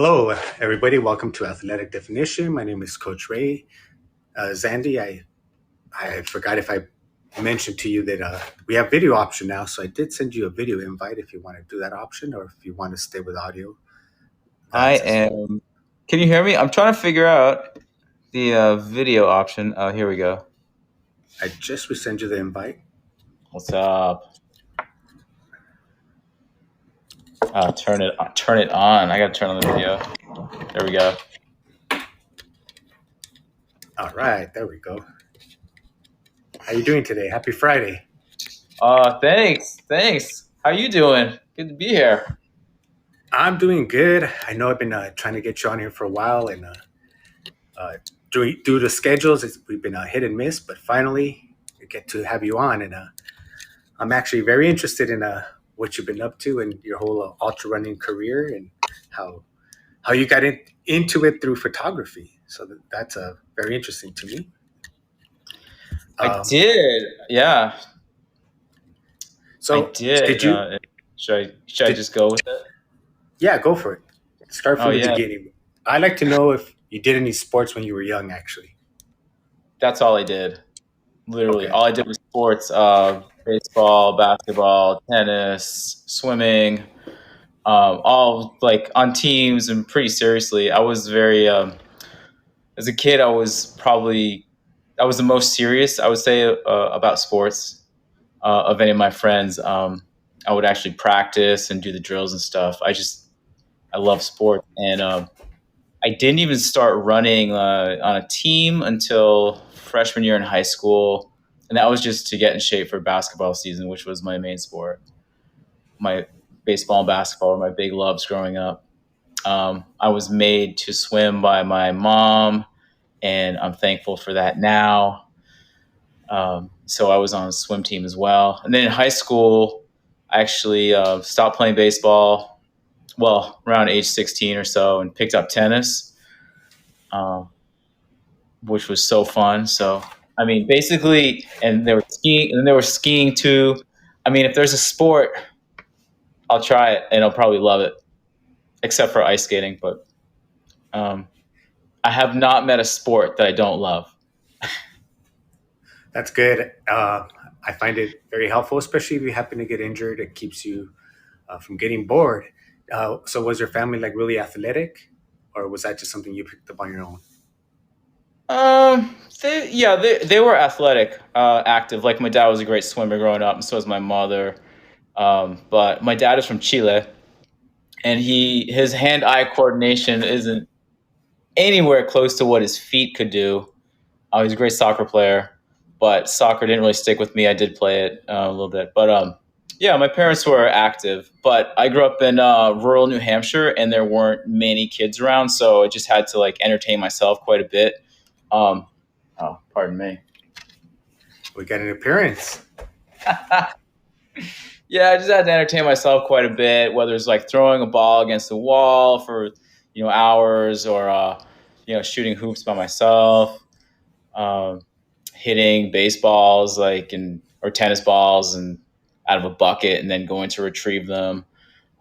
Hello, everybody. Welcome to Athletic Definition. My name is Coach Ray. Zandy, I forgot if I mentioned to you that we have video option now, so I did send you a video invite if you want to do that option or if you want to stay with audio. I That's as am. Can you hear me? I'm trying to figure out the video option. Oh, here we go. I just resend you the invite. What's up? Turn it on. I gotta turn on the video. There we go. All right, there we go. How you doing today? Happy Friday. Thanks. How you doing? Good to be here. I'm doing good. I know I've been trying to get you on here for a while, and due to schedules, we've been hit and miss, but finally we get to have you on, and I'm actually very interested in what you've been up to and your whole ultra running career and how you got into it through photography. So that's very interesting to me. I Um, did. Yeah, I so did. did you? Should I Did just go with it? Yeah, go for it. Start Oh from the yeah, beginning. I'd like to know if you did any sports when you were young. Actually, that's all I did. Literally, okay. all I did was sports: baseball, basketball, tennis, swimming. All like on teams and pretty seriously. I was very as a kid. I was the most serious, I would say, about sports of any of my friends. I would actually practice and do the drills and stuff. I love sport, and I didn't even start running on a team until freshman year in high school, and that was just to get in shape for basketball season, which was my main sport. My baseball and basketball were my big loves growing up. I was made to swim by my mom, and I'm thankful for that now. So I was on a swim team as well. And then in high school, I actually stopped playing baseball, well, around age 16 or so, and picked up tennis, um, which was so fun. So, I mean, basically, and there was skiing too. I mean, if there's a sport, I'll try it and I'll probably love it, except for ice skating. But um, I have not met a sport that I don't love. That's good. I find it very helpful, especially if you happen to get injured. It keeps you from getting bored. So, was your family like really athletic, or was that just something you picked up on your own? They were athletic, active. Like my dad was a great swimmer growing up, and so was my mother. But my dad is from Chile, and his hand-eye coordination isn't anywhere close to what his feet could do. He's a great soccer player, but soccer didn't really stick with me. I did play it a little bit, but yeah, my parents were active. But I grew up in rural New Hampshire, and there weren't many kids around, so I just had to like entertain myself quite a bit. Um, oh, pardon me. We got an appearance. Yeah, I just had to entertain myself quite a bit, whether it's like throwing a ball against the wall for hours, or shooting hoops by myself, um, hitting baseballs or tennis balls and out of a bucket, and then going to retrieve them.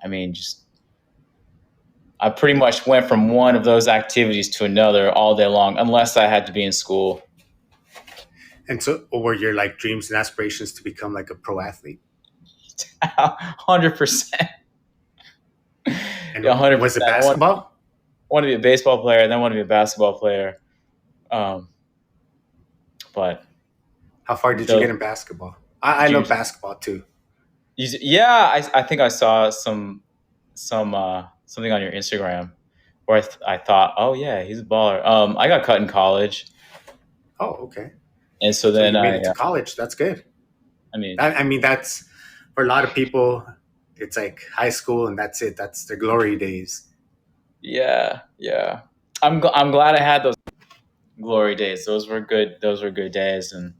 I mean, just I pretty much went from one of those activities to another all day long, unless I had to be in school. And so, were your like dreams and aspirations to become like a pro athlete? 100%. Yeah, And hundred was it percent. basketball? Want to be a baseball player, and then want to be a basketball player. Um, but How far did you those get in basketball? I love dreams, basketball too. yeah, I think I saw something on your Instagram where I thought, oh yeah, he's a baller. I got cut in college, Oh, okay. and so So then you made it to college. That's good. I mean, I mean, that's for a lot of people. It's like high school, and that's it. That's their glory days. yeah. I'm glad I had those glory days. Those were good. Those were good days, and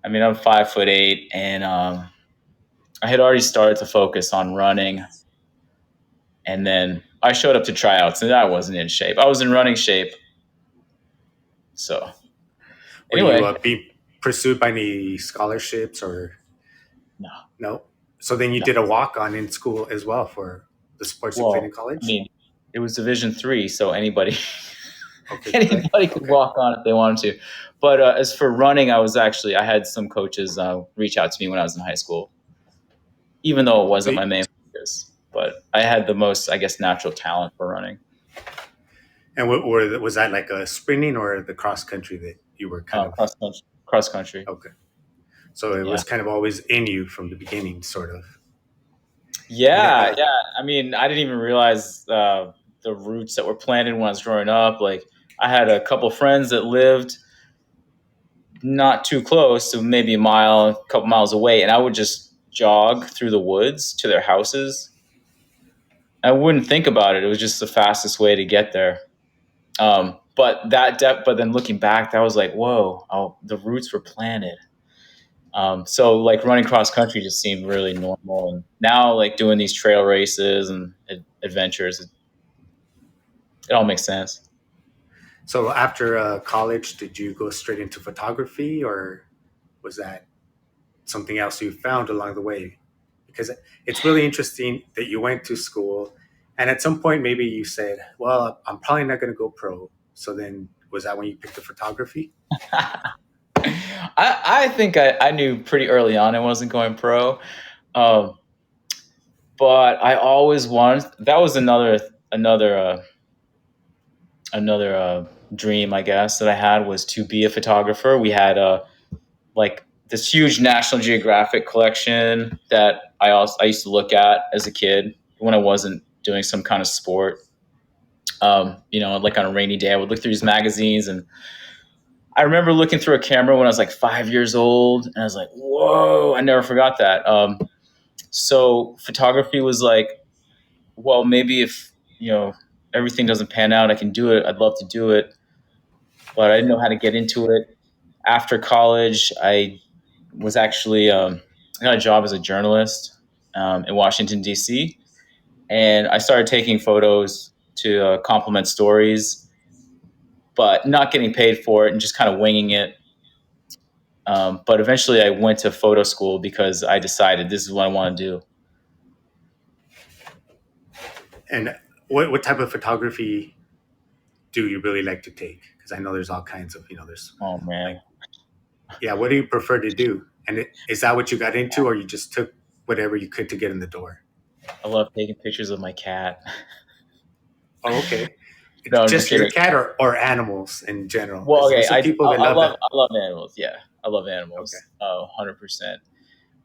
I mean, I'm 5'8", and I had already started to focus on running, and then I showed up to tryouts, and I wasn't in shape. I was in running shape, so Were you anyway, being pursued by any scholarships or no, no? So then you no. did a walk on in school as well for the sports you played Well, in I college. mean, it was Division 3, so anybody Okay, could play. anybody could Okay. walk on if they wanted to. But as for running, I had some coaches reach out to me when I was in high school, even though it So, wasn't my main focus. But I had the most, I guess, natural talent for running. and was that like a sprinting or the cross country that you were kind of Cross country. Cross country. okay? So it Yeah. was kind of always in you from the beginning, sort of. And then, Yeah, yeah. I mean, I didn't even realize the roots that were planted when I was growing up. Like, I had a couple friends that lived not too close, so maybe a mile, a couple miles away, and I would just jog through the woods to their houses. I wouldn't think about it. It was just the fastest way to get there. But then looking back, that was like, whoa, oh, the roots were planted. So like running cross country just seemed really normal, and now like doing these trail races and adventures, it all makes sense. so after college, did you go straight into photography, or was that something else you found along the way? Because it's really interesting that you went to school, and at some point maybe you said, "Well, I'm probably not going to go pro." So then, was that when you picked the photography? I think I knew pretty early on I wasn't going pro, um, but I always wanted. That was another dream, I guess, that I had, was to be a photographer. We had like this huge National Geographic collection that I used to look at as a kid when I wasn't doing some kind of sport. Like on a rainy day, I would look through these magazines, and I remember looking through a camera when I was like 5 years old, and I was like, "Whoa!" I never forgot that. So photography was like, well, maybe if everything doesn't pan out, I can do it. I'd love to do it, but I didn't know how to get into it. After college, I was actually I got a job as a journalist in Washington D.C., and I started taking photos to complement stories, but not getting paid for it and just kind of winging it. But eventually, I went to photo school because I decided this is what I want to do. And what type of photography do you really like to take? Because I know there's all kinds of, there's Oh man, like, yeah, what do you prefer to do? And is that what you got into, or you just took whatever you could to get in the door? I love taking pictures of my cat. Oh, okay. No, I'm just Just your kidding. cat, or animals in general? Well, Because okay, there's some people that love that. I love animals. Yeah, I love Okay. animals. 100%.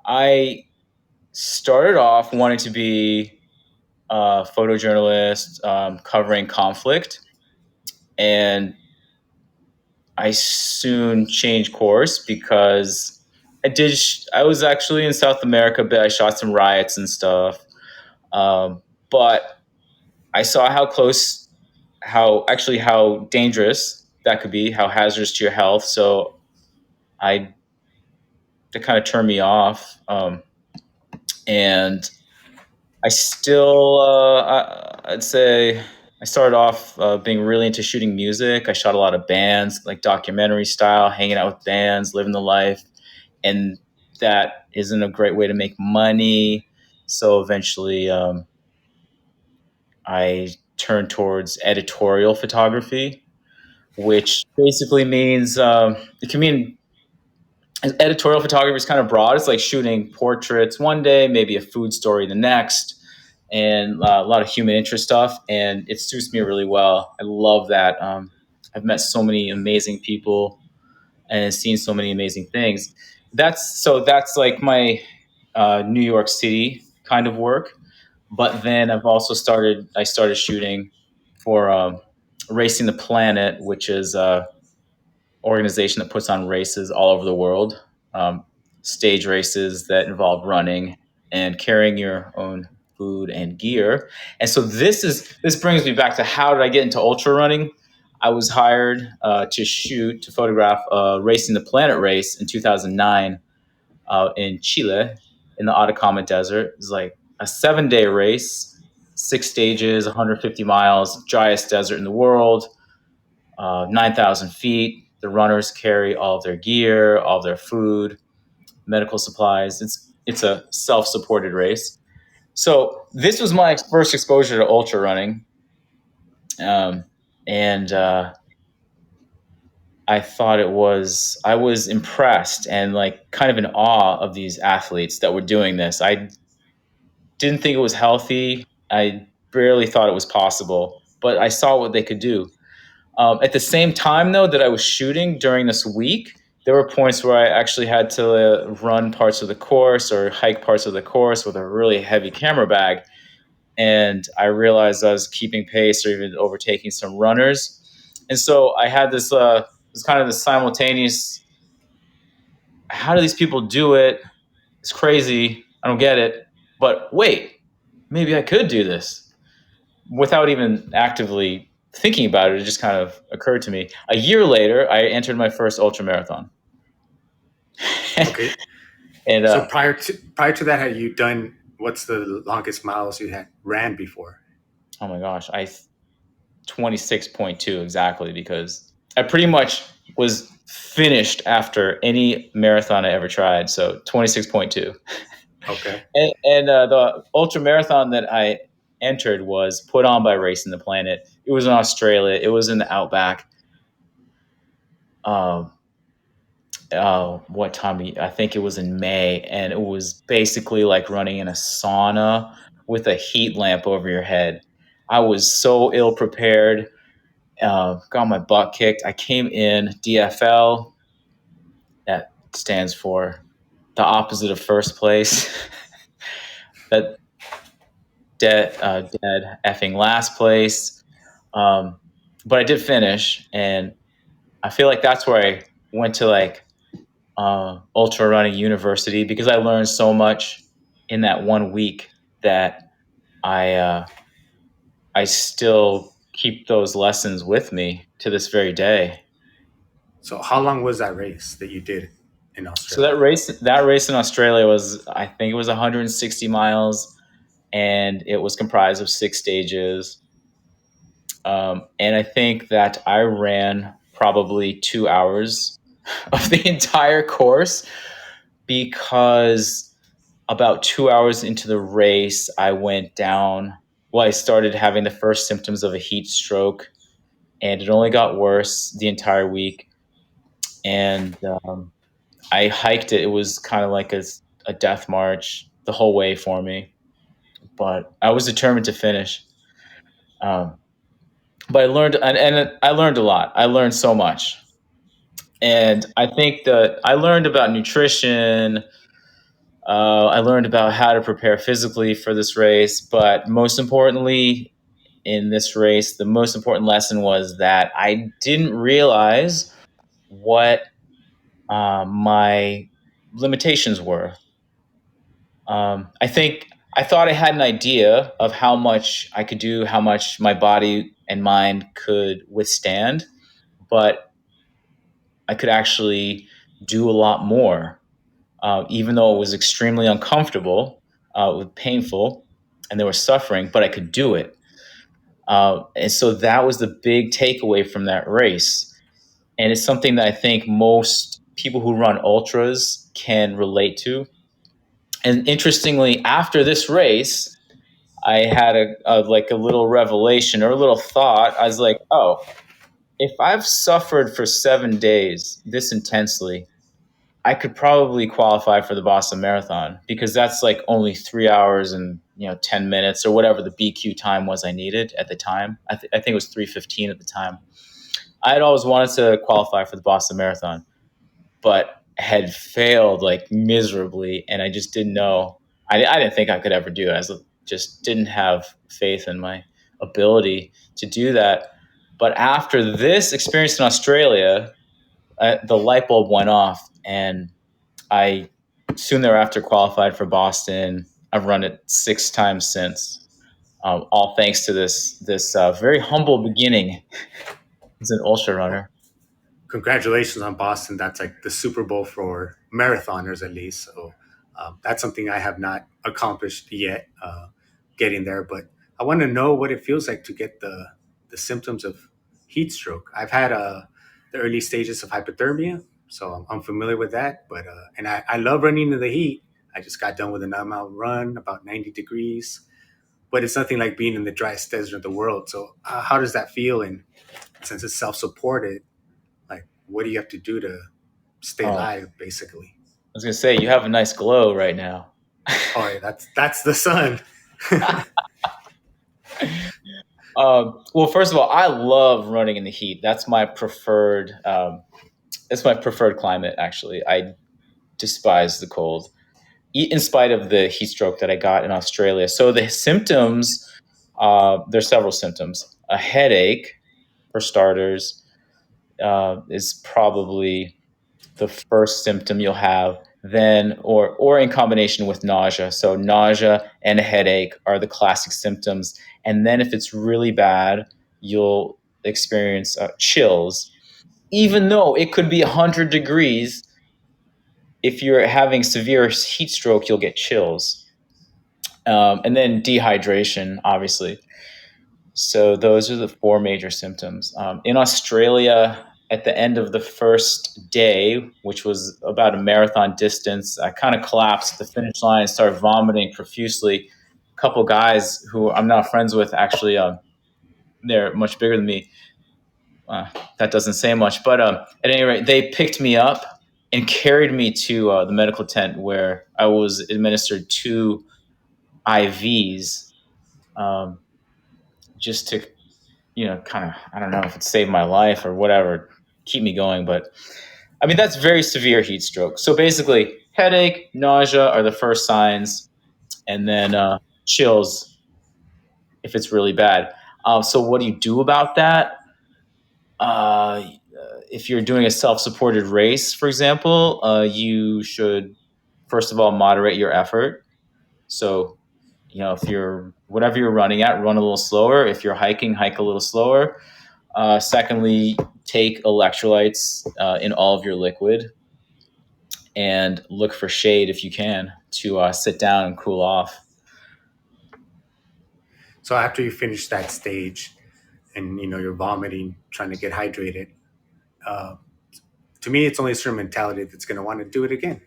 I started off wanting to be a photojournalist, covering conflict, and I soon changed course because I was actually in South America, but I shot some riots and stuff. But I saw how dangerous that could be, how hazardous to your health. So I that kind of turned me off. And I still, I'd say, I started off being really into shooting music. I shot a lot of bands, like documentary style, hanging out with bands, living the life, and that isn't a great way to make money. So eventually, I turned towards editorial photography, which basically means it can mean editorial photography is kind of broad. It's like shooting portraits one day, maybe a food story the next, and a lot of human interest stuff. And it suits me really well. I love that. I've met so many amazing people and seen so many amazing things. That's like my New York City kind of work. But then I started shooting for Racing the Planet, which is organization that puts on races all over the world, stage races that involve running and carrying your own food and gear. And so this brings me back to, how did I get into ultra running? I was hired to photograph a Racing the Planet race in 2009 in Chile, in the Atacama Desert. It was like a 7 day race, 6 stages, 150 miles, driest desert in the world, 9,000 feet. The runners carry all of their gear, all of their food, medical supplies. It's a self supported race. So this was my first exposure to ultra running, um, and I was impressed and like kind of in awe of these athletes that were doing this. I didn't think it was healthy. I barely thought it was possible, but I saw what they could do. At the same time, though, that I was shooting during this week, there were points where I actually had to run parts of the course or hike parts of the course with a really heavy camera bag. And I realized I was keeping pace or even overtaking some runners. And so I had this kind of this simultaneous, how do these people do it? It's crazy. I don't get it. But wait, maybe I could do this without even actively thinking about it. It just kind of occurred to me. A year later, I entered my first ultra marathon. Okay. and So prior to that, had you done what's the longest miles you had ran before? oh my gosh, I 26.2 exactly, because I pretty much was finished after any marathon I ever tried. So 26.2. Okay. And the ultra marathon that I entered was put on by Racing the Planet. It was in Australia. It was in the outback. Um, what time? I think it was in May, and it was basically like running in a sauna with a heat lamp over your head. I was so ill prepared. Got my butt kicked. I came in DFL. That stands for the opposite of first place. that dead effing last place. Um, but I did finish, and I feel like that's where I went to like ultra running university, because I learned so much in that 1 week that I uh, I still keep those lessons with me to this very day. So how long was that race that you did in So Australia? that race in Australia was, I think it was 160 miles, and it was comprised of 6 stages. And I think that I ran probably 2 hours of the entire course, because about 2 hours into the race, I went down. Well, I started having the first symptoms of a heat stroke, and it only got worse the entire week. And I hiked it. It was kind of like a death march the whole way for me, but I was determined to finish. Um, but I learned, and I learned a lot. I learned so much. And I think that I learned about nutrition. I learned about how to prepare physically for this race. But most importantly, in this race, the most important lesson was that I didn't realize what my limitations were. I think I thought I had an idea of how much I could do, how much my body and mind could withstand, but I could actually do a lot more, even though it was extremely uncomfortable, painful, and there was suffering, but I could do it. And so that was the big takeaway from that race. And it's something that I think most people who run ultras can relate to. And interestingly, after this race, I had a little revelation or a little thought. I was like, oh, if I've suffered for 7 days this intensely, I could probably qualify for the Boston Marathon, because that's like only 3 hours and 10 minutes or whatever the BQ time was I needed at the time. I think it was 3:15 at the time. I had always wanted to qualify for the Boston Marathon, but had failed like miserably, and I just didn't know. I didn't think I could ever do it. Just didn't have faith in my ability to do that. But after this experience in Australia, the light bulb went off, and I soon thereafter qualified for Boston. I've run it 6 times since, all thanks to this very humble beginning as an ultra Well, runner. congratulations on Boston. That's like the Super Bowl for marathoners, at least. So that's something I have not accomplished yet, getting there. But I want to know what it feels like to get the symptoms of heat stroke. I've had the early stages of hypothermia, so I'm familiar with that. But I love running in the heat. I just got done with a 9 mile run, about 90 degrees. but it's nothing like being in the driest desert of the world. So how does that feel? And since it's self-supported, like what do you have to do to stay Oh, I alive, basically? was gonna say you have a nice glow right now. Oh, yeah, that's the sun. Well, first of all, I love running in the heat. That's my preferred. It's my preferred climate. Actually, I despise the cold, in spite of the heat stroke that I got in Australia. So the symptoms, there's several symptoms. A headache, for starters, is probably the first symptom you'll have. Then, or in combination with nausea. So nausea and a headache are the classic symptoms. And then if it's really bad, you'll experience chills. Even though it could be 100 degrees, if you're having severe heat stroke, you'll get chills. And then dehydration, obviously. So those are the four major symptoms. In Australia, at the end of the first day, which was about a marathon distance, I kind of collapsed at the finish line and started vomiting profusely. A couple guys who I'm not friends with, actually, they're much bigger than me. Uh, that doesn't say much, but at any rate, they picked me up and carried me to the medical tent where I was administered two IVs, um, just to, kind of, I don't know if it saved my life or whatever, keep me going. But I mean, that's very severe heat stroke. So basically, headache, nausea are the first signs, and then chills if it's really bad. So what do you do about that? Uh, if you're doing a self-supported race, for example, you should first of all moderate your effort. So, if you're whatever you're running at, run a little slower. If you're hiking, hike a little slower. Secondly, take electrolytes in all of your liquid and look for shade if you can to sit down and cool off. So after you finish that stage, and you're vomiting, trying to get hydrated, uh, to me, it's only a certain mentality that's going to want to do it again.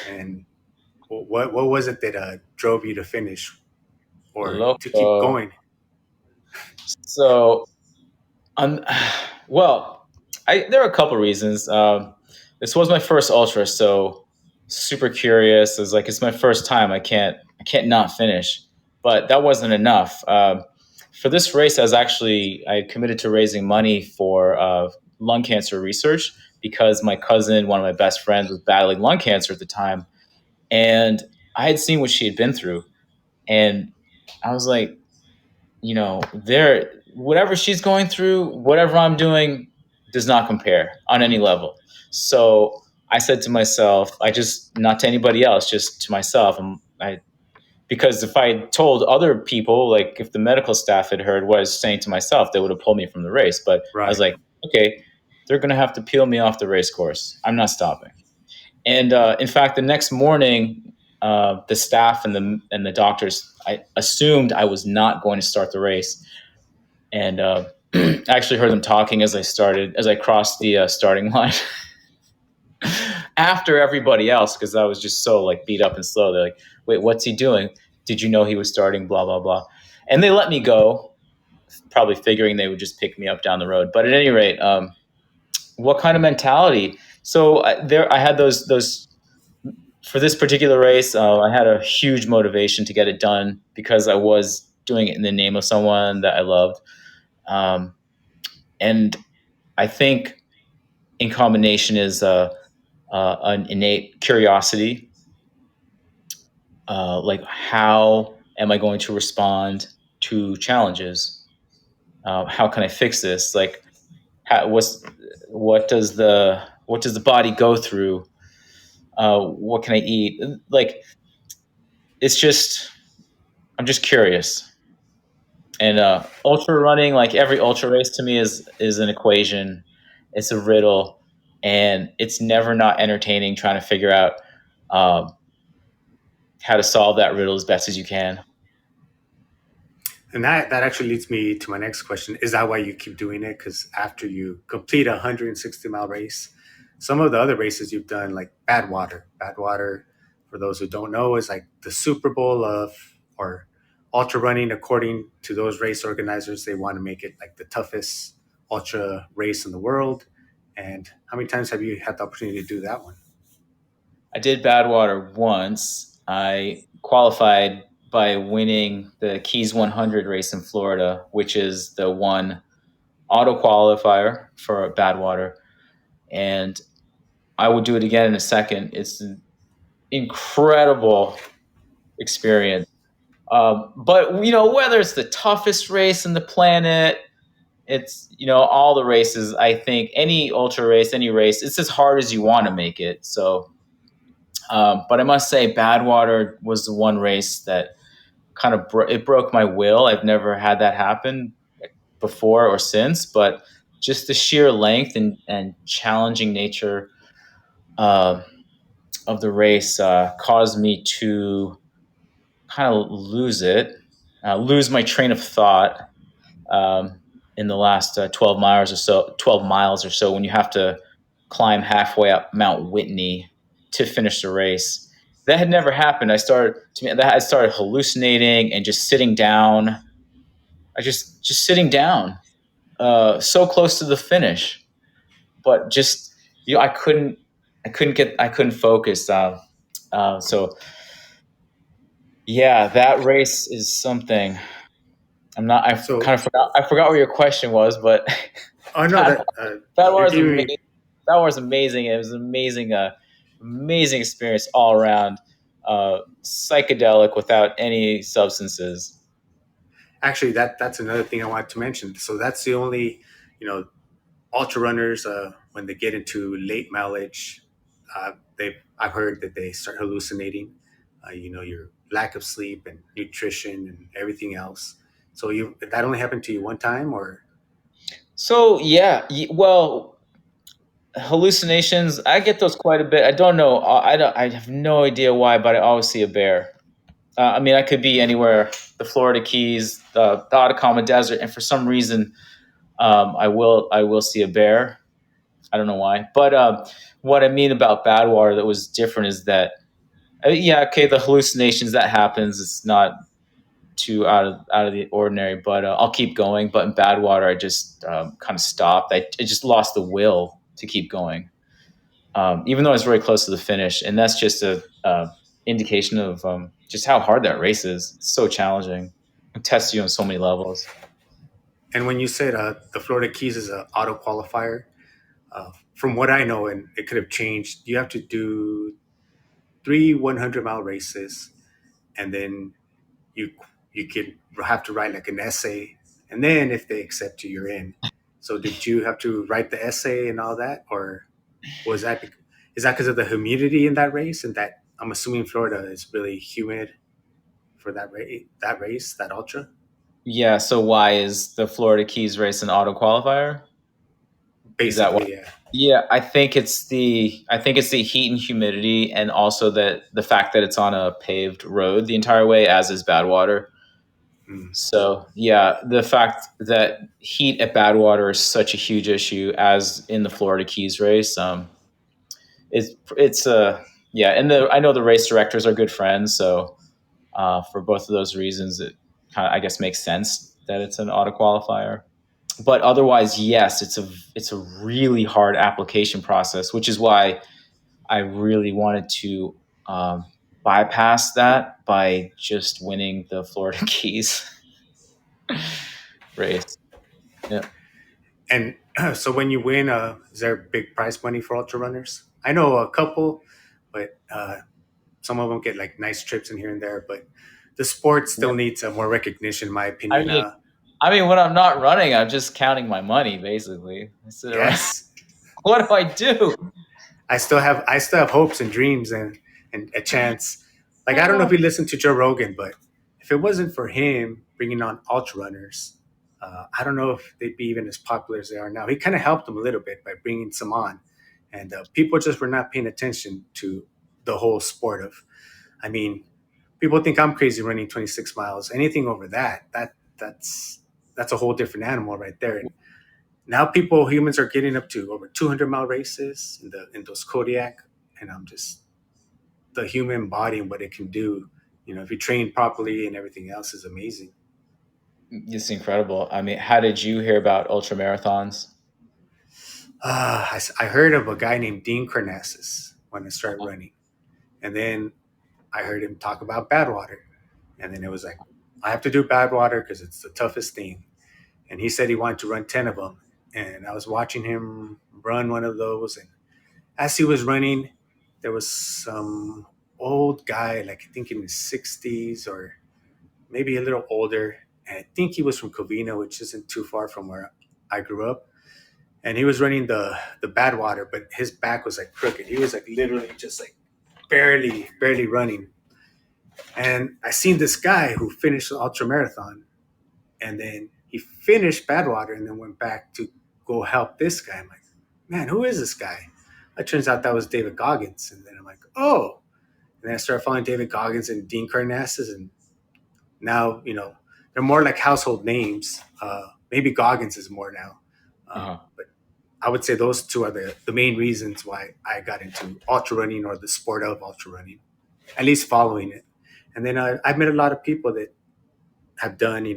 And what was it that drove you to finish or to keep Loco. going? So, Um, well, there are a couple reasons. This was my first ultra, so super curious. It's like it's my first time. I can't not finish. But that wasn't enough. For this race, I committed to raising money for lung cancer research because my cousin, one of my best friends, was battling lung cancer at the time, and I had seen what she had been through, and I was like, there, whatever she's going through, whatever I'm doing does not compare on any level. So I said to myself, I just, not to anybody else, just to myself, because if I told other people, like if the medical staff had heard what I was saying to myself, they would have pulled me from the race. But I was Right. like, okay, they're going to have to peel me off the race course. I'm not stopping. And in fact, the next morning, the staff and the doctors, I assumed I was not going to start the race, and I actually heard them talking as I crossed the starting line after everybody else because I was just so like beat up and slow. They're like, "Wait, what's he doing? Did you know he was starting?" Blah blah blah, and they let me go, probably figuring they would just pick me up down the road. But at any rate, what kind of mentality? So I had those for this particular race. I had a huge motivation to get it done because I was doing it in the name of someone that I loved, um, and I think in combination is an innate curiosity, like how am I going to respond to challenges? How can I fix this? Like, what's what does the body go through? What can I eat? Like, it's just I'm just curious. And ultra running, like every ultra race to me, is an equation. It's a riddle, and it's never not entertaining trying to figure out um, how to solve that riddle as best as you can. And that actually leads me to my next question. Is that why you keep doing it? Because after you complete a 160-mile race, some of the other races you've done, like Badwater, for those who don't know, is like the Super Bowl of, or ultra running, according to those race organizers, they want to make it like the toughest ultra race in the world. And how many times have you had the opportunity to do that one? I did Badwater once. I qualified by winning the Keys 100 race in Florida, which is the one auto qualifier for Badwater. And I would do it again in a second. It's an incredible experience. But whether it's the toughest race in the planet, it's all the races. I think any ultra race, any race, it's as hard as you want to make it. So, but I must say, Badwater was the one race that kind of it broke my will. I've never had that happen before or since, but just the sheer length and challenging nature uh, of the race caused me to kind of lose my train of thought um, in the last 12 miles or so. 12 miles or so, when you have to climb halfway up Mount Whitney to finish the race. That had never happened. I started hallucinating and just sitting down. I just sitting down, so close to the finish, but just I couldn't focus. So yeah, that race is something. I kind So, of forgot. I forgot what your question was, but oh no, Bad, that Bad War you're is giving amazing. me. Bad War is amazing. It was an amazing experience all around. Psychedelic without any substances. Actually, that's another thing I wanted to mention. So that's the only, you know, ultra runners when they get into late mileage, they I've heard that they start hallucinating. Your lack of sleep and nutrition and everything else. So you that only happened to you one time, or So yeah, well, hallucinations. I get those quite a bit. I don't know. I don't. I have no idea why, but I always see a bear. I mean, I could be anywhere, the Florida Keys, the Atacama Desert, and for some reason, I will see a bear. I don't know why, but what I mean about Badwater that was different is that yeah, okay, the hallucinations that happens. It's not too out of the ordinary, but I'll keep going. But in Badwater, I just kind of stopped. I just lost the will to keep going, even though I was very close to the finish, and that's just a indication of just how hard that race is. It's so challenging. It tests you on so many levels. and when you said the Florida Keys is an auto qualifier, from what I know, and it could have changed, you have to do three 100-mile races, and then you you could have to write like an essay, and then if they accept you, you're in. So did you have to write the essay and all that, or was that is that because of the humidity in that race? And that I'm assuming Florida is really humid for that ultra. Yeah. So why is the Florida Keys race an auto qualifier? Is that why? Basically, yeah. Yeah, I think it's the heat and humidity, and also that the fact that it's on a paved road the entire way, as is Badwater. Mm. So yeah, the fact that heat at Badwater is such a huge issue, as in the Florida Keys race, it's yeah, and I know the race directors are good friends, so for both of those reasons, it kind of, I guess, makes sense that it's an auto qualifier. But otherwise, yes, it's a really hard application process, which is why I really wanted to bypass that by just winning the Florida Keys race. Yeah. And so when you win, is there big prize money for ultra runners? I know a couple, but some of them get like nice trips in here and there. But the sport still needs more recognition, in my I opinion. mean, I mean, when I'm not running, I'm just counting my money. Basically, I sit around. Yes, What do I do? I still have hopes and dreams and a chance. Like I don't know if you listen to Joe Rogan, but if it wasn't for him bringing on ultra runners, I don't know if they'd be even as popular as they are now. He kind of helped them a little bit by bringing some on, and people just were not paying attention to the whole sport of. I mean, people think I'm crazy running 26 miles. Anything over that's a whole different animal right there. And now humans are getting up to over 200-mile races in those Kodiak, and I'm just the human body and what it can do. If you train properly and everything else is amazing. It's incredible. I mean, how did you hear about ultra marathons? I heard of a guy named Dean Carnassus when I started running, and then I heard him talk about Badwater, and then it was like, I have to do Badwater because it's the toughest thing. And he said he wanted to run 10 of them, and I was watching him run one of those, and as he was running, there was some old guy, like I think in his 60s or maybe a little older, and I think he was from Covina, which isn't too far from where I grew up. And he was running the Badwater, but his back was like crooked. He was like literally just like barely running. And I seen this guy who finished the ultra marathon, and then he finished Badwater, and then went back to go help this guy. I'm like, man, who is this guy? It turns out that was David Goggins, and then I'm like, oh. And then I started following David Goggins and Dean Karnassus, and now they're more like household names. Maybe Goggins is more now, Uh-huh. but I would say those two are the main reasons why I got into ultra running or the sport of ultra running, at least following it. And then I've met a lot of people that have done,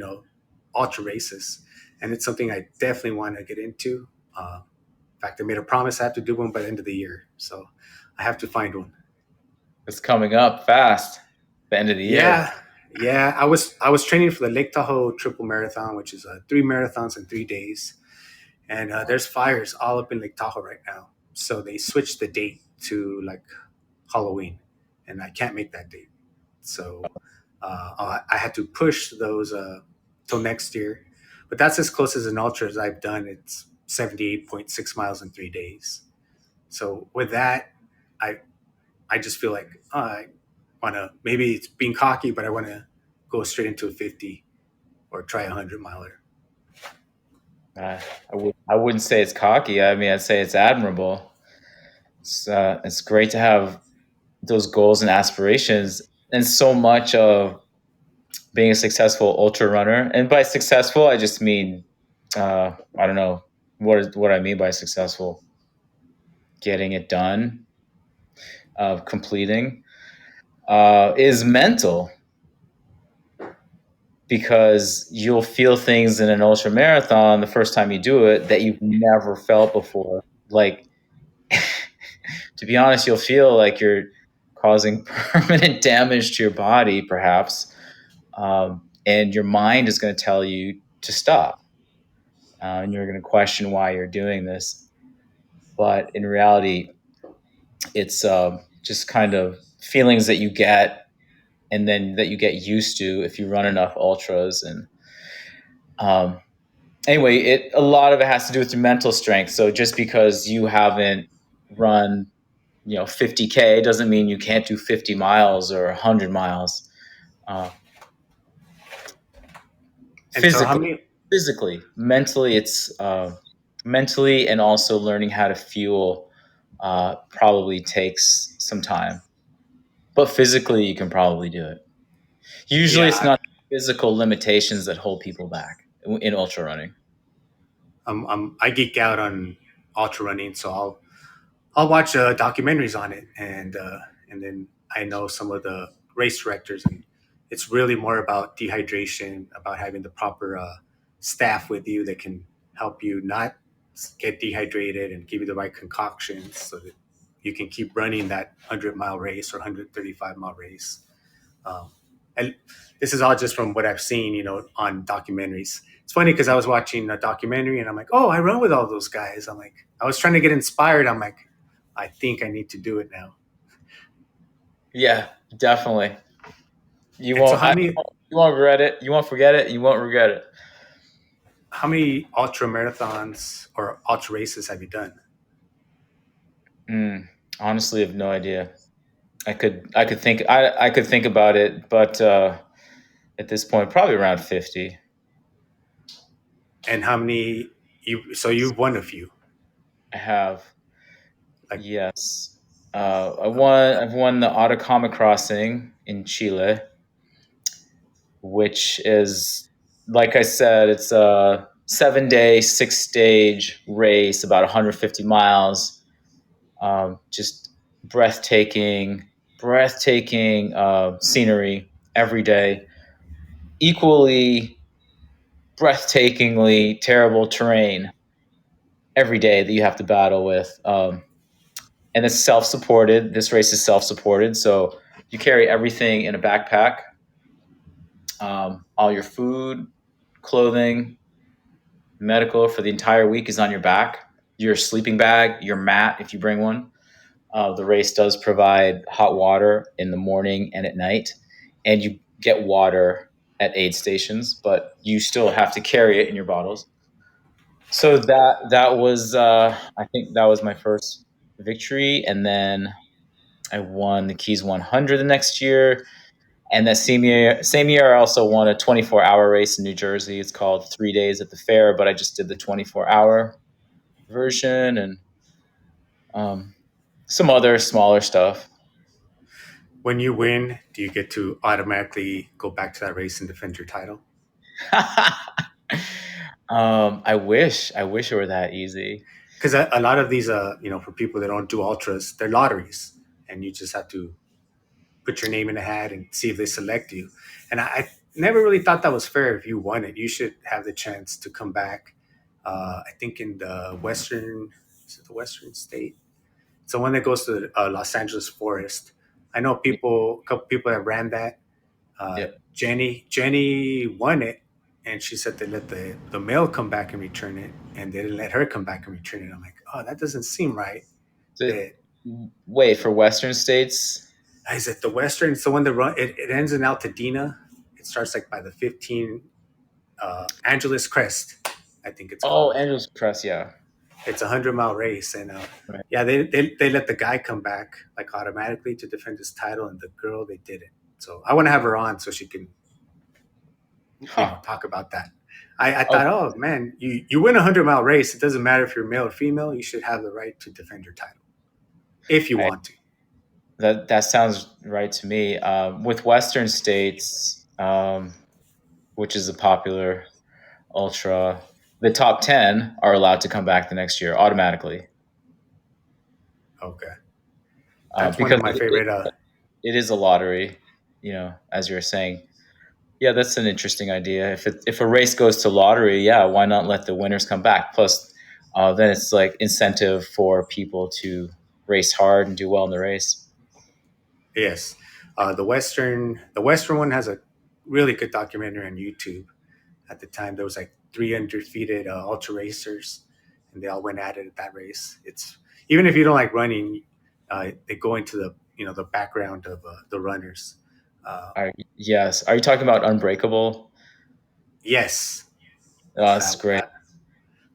ultra races, and it's something I definitely want to get into. In fact, I made a promise I have to do one by the end of the year, so I have to find one. It's coming up fast. The end of the year. Yeah, yeah. I was training for the Lake Tahoe Triple Marathon, which is 3 marathons in 3 days, and there's fires all up in Lake Tahoe right now. So they switched the date to like Halloween, and I can't make that date. So I had to push those till next year. But that's as close as an ultra as I've done. It's 78.6 miles in 3 days. So with that, I I just feel like I want to, maybe it's being cocky, but I want to go straight into a 50 or try a 100 miler. I wouldn't say it's cocky. I mean, I'd say it's admirable. It's great to have those goals and aspirations. And so much of being a successful ultra runner, and by successful, I just mean, I don't know what I mean by successful. Getting it done, completing, is mental, because you'll feel things in an ultra marathon the first time you do it that you've never felt before. Like, to be honest, you'll feel like you're causing permanent damage to your body, perhaps, and your mind is going to tell you to stop, and you're going to question why you're doing this. But in reality, it's just kind of feelings that you get, and then that you get used to if you run enough ultras. And um, anyway, a lot of it has to do with your mental strength. So just because you haven't run 50K doesn't mean you can't do 50 miles or 100 miles. uh, And so, how physically many? physically mentally, it's mentally, and also learning how to fuel probably takes some time, but physically you can probably do it. Usually it's Yeah, not physical limitations that hold people back in ultra running. I geek out on ultra running, so I'll watch documentaries on it, and then I know some of the race directors, and it's really more about dehydration, about having the proper staff with you that can help you not get dehydrated and give you the right concoctions so that you can keep running that 100-mile race or 135-mile race. Um, and this is all just from what I've seen, on documentaries. It's funny because I was watching a documentary and I'm like, oh, I run with all those guys. I'm like, I was trying to get inspired. I'm like, I think I need to do it now. Yeah, definitely. You And so, won't. You won't regret it. You won't forget it. You won't regret it. how many ultra marathons or ultra races have you done? Mm, honestly, I have no idea. I could think about it, but at this point, probably around 50. And how many you? So you've won a few. I have. Like, Yes. I've won the Atacama Crossing in Chile, which is, like I said, it's a 7-day, 6-stage race, about 150 miles. Just breathtaking, breathtaking scenery. every day, equally breathtakingly terrible terrain every day that you have to battle with. And it's self-supported. This race is self-supported, so you carry everything in a backpack. All your food, clothing, medical for the entire week is on your back. Your sleeping bag, your mat, if you bring one. The race does provide hot water in the morning and at night, and you get water at aid stations, but you still have to carry it in your bottles. So that was I think that was my first victory, and then I won the Keys 100 the next year, and that same year I also won a 24-hour race in New Jersey. It's called 3 Days at the Fair, but I just did the 24-hour version and um, some other smaller stuff. When you win, do you get to automatically go back to that race and defend your title? I wish it were that easy. Because a lot of these, for people that don't do ultras, they're lotteries, and you just have to put your name in a hat and see if they select you. And I never really thought that was fair. If you won it, you should have the chance to come back. I think in the western, is it the western state? It's the one that goes to Los Angeles Forest. I know people, a couple people that ran that. Yeah. Jenny won it, and she said they let the mail come back and return it, and they didn't let her come back and return it. I'm like, oh, that doesn't seem right. So, That wait, for Western states? is it the Western? It's the one that run. It ends in Altadena. It starts like by the 15 Angeles Crest, I think it's Oh, called. Angeles Press, yeah. It's a 100-mile race, and Right. yeah, they let the guy come back like automatically to defend his title, and the girl they didn't. So I want to have her on so she can Huh. talk about that. I Oh, thought, oh man, you win a 100-mile race. It doesn't matter if you're male or female. You should have the right to defend your title if you I, want to. that sounds right to me. With Western states, which is a popular ultra, the top 10 are allowed to come back the next year automatically, Okay, that's one of because my favorite. it is a lottery, as you're saying. Yeah, that's an interesting idea. If a race goes to lottery, yeah, why not let the winners come back? Plus, then it's like incentive for people to race hard and do well in the race. Yes, the Western one has a really good documentary on YouTube. At the time, there was like three undefeated ultra racers, and they all went at it at that race. It's even if you don't like running, they go into the background of the runners. Uh, Yes, are you talking about Unbreakable? yes, Oh, that's that, great. that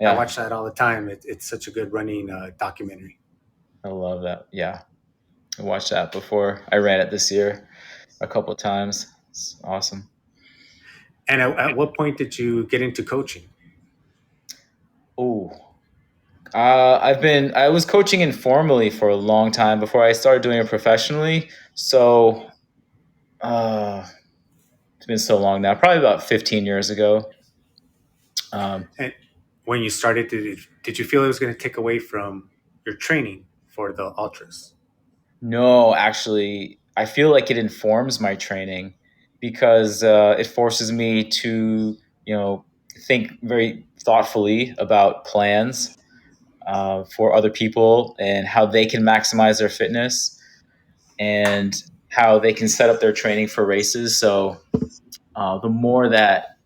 I Yeah, watch that all the time. It's such a good running documentary. I love that. Yeah, I watched that before. I ran it this year a couple of times. It's awesome. And at what point did you get into coaching? Oh, I was coaching informally for a long time before I started doing it professionally. So uh, it's been so long now, probably about 15 years ago. Um, And when you started, did you feel it was going to take away from your training for the ultras? no, actually, I feel like it informs my training because it forces me to, you know, think very thoughtfully about plans for other people and how they can maximize their fitness and how they can set up their training for races. So the more that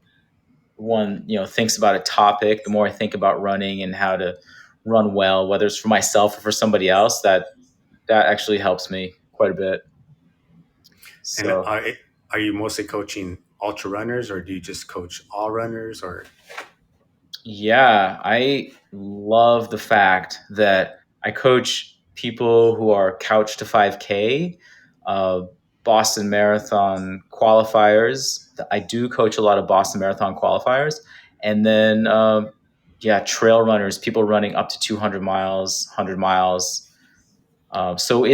one thinks about a topic, the more I think about running and how to run well, whether it's for myself or for somebody else. That actually helps me quite a bit. And So are you mostly coaching ultra runners, or do you just coach all runners? Or yeah, I love the fact that I coach people who are couch to 5K, uh, Boston Marathon qualifiers. I do coach a lot of Boston Marathon qualifiers. And then, yeah, trail runners, people running up to 200 miles, 100 miles. So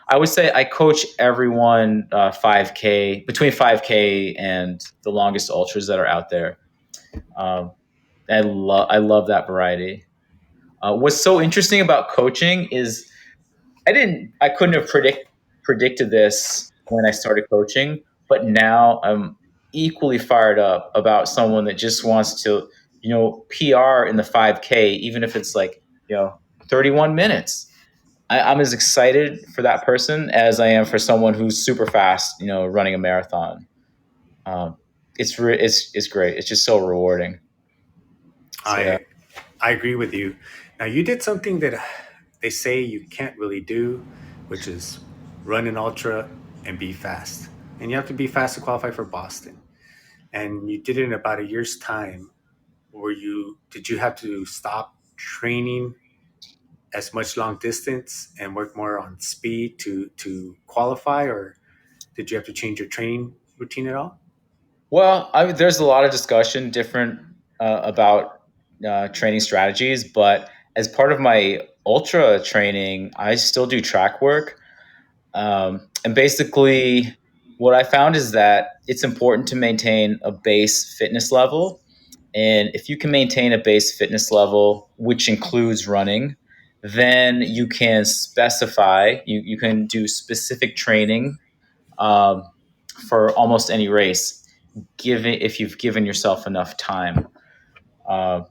I would say I coach everyone 5K, between 5K and the longest ultras that are out there. Um, I love that variety. What's so interesting about coaching is I couldn't have predicted this when I started coaching, But now I'm equally fired up about someone that just wants to, PR in the 5K, even if it's like, 31 minutes. I'm as excited for that person as I am for someone who's super fast, running a marathon. Um, it's great. It's just so rewarding. So yeah. I I agree with you. Now you did something that they say you can't really do, which is run an ultra and be fast. And you have to be fast to qualify for Boston. And you did it in about a year's time. Did you have to stop training as much long distance and work more on speed to qualify, or did you have to change your training routine at all? Well, there's a lot of discussion different about training strategies, but as part of my ultra training, I still do track work. And basically, what I found is that it's important to maintain a base fitness level. And if you can maintain a base fitness level, which includes running, then you can specify, you can do specific training um, for almost any race, given if you've given yourself enough time.